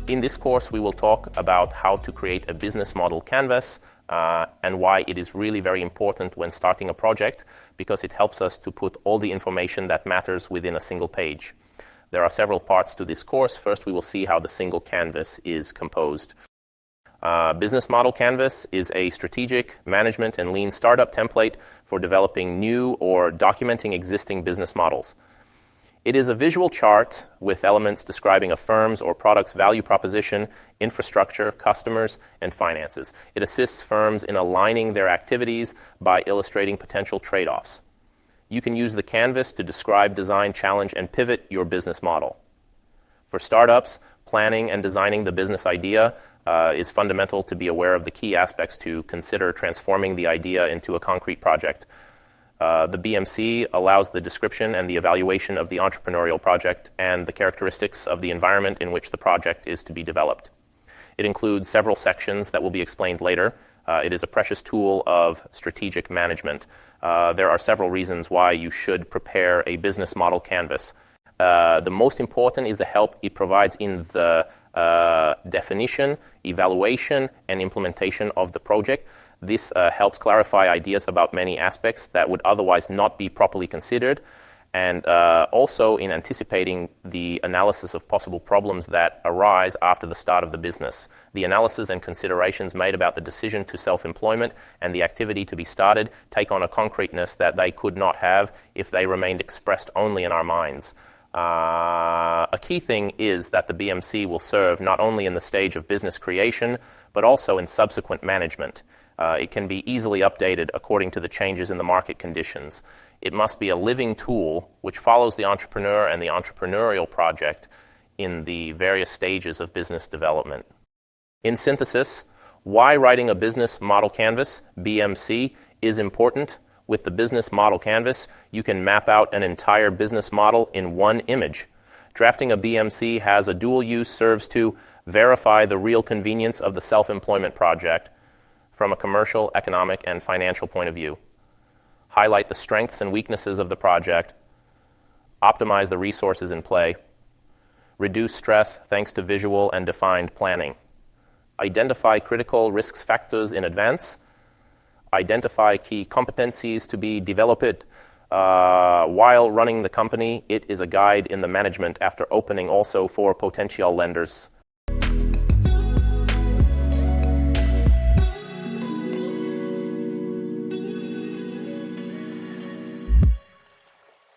In this course, we will talk about how to create a business model canvas and why it is really very important when starting a project, because it helps us to put all the information that matters within a single page. There are several parts to this course. First, we will see how the single canvas is composed. Business Model Canvas is a strategic, management, and lean startup template for developing new or documenting existing business models. It is a visual chart with elements describing a firm's or product's value proposition, infrastructure, customers, and finances. It assists firms in aligning their activities by illustrating potential trade-offs. You can use the canvas to describe, design, challenge, and pivot your business model. For startups, planning and designing the business idea is fundamental to be aware of the key aspects to consider transforming the idea into a concrete project. The BMC allows the description and the evaluation of the entrepreneurial project and the characteristics of the environment in which the project is to be developed. It includes several sections that will be explained later. It is a precious tool of strategic management. There are several reasons why you should prepare a business model canvas. The most important is the help it provides in the definition, evaluation, and implementation of the project. This helps clarify ideas about many aspects that would otherwise not be properly considered, and also in anticipating the analysis of possible problems that arise after the start of the business. The analysis and considerations made about the decision to self-employment and the activity to be started take on a concreteness that they could not have if they remained expressed only in our minds. A key thing is that the BMC will serve not only in the stage of business creation, but also in subsequent management. It can be easily updated according to the changes in the market conditions. It must be a living tool which follows the entrepreneur and the entrepreneurial project in the various stages of business development. In synthesis, why writing a business model canvas, BMC, is important. With the business model canvas, you can map out an entire business model in one image. Drafting a BMC has a dual use, serves to verify the real convenience of the self-employment project from a commercial, economic, and financial point of view, highlight the strengths and weaknesses of the project, optimize the resources in play, reduce stress thanks to visual and defined planning, identify critical risk factors in advance, identify key competencies to be developed while running the company. It is a guide in the management after opening also for potential lenders.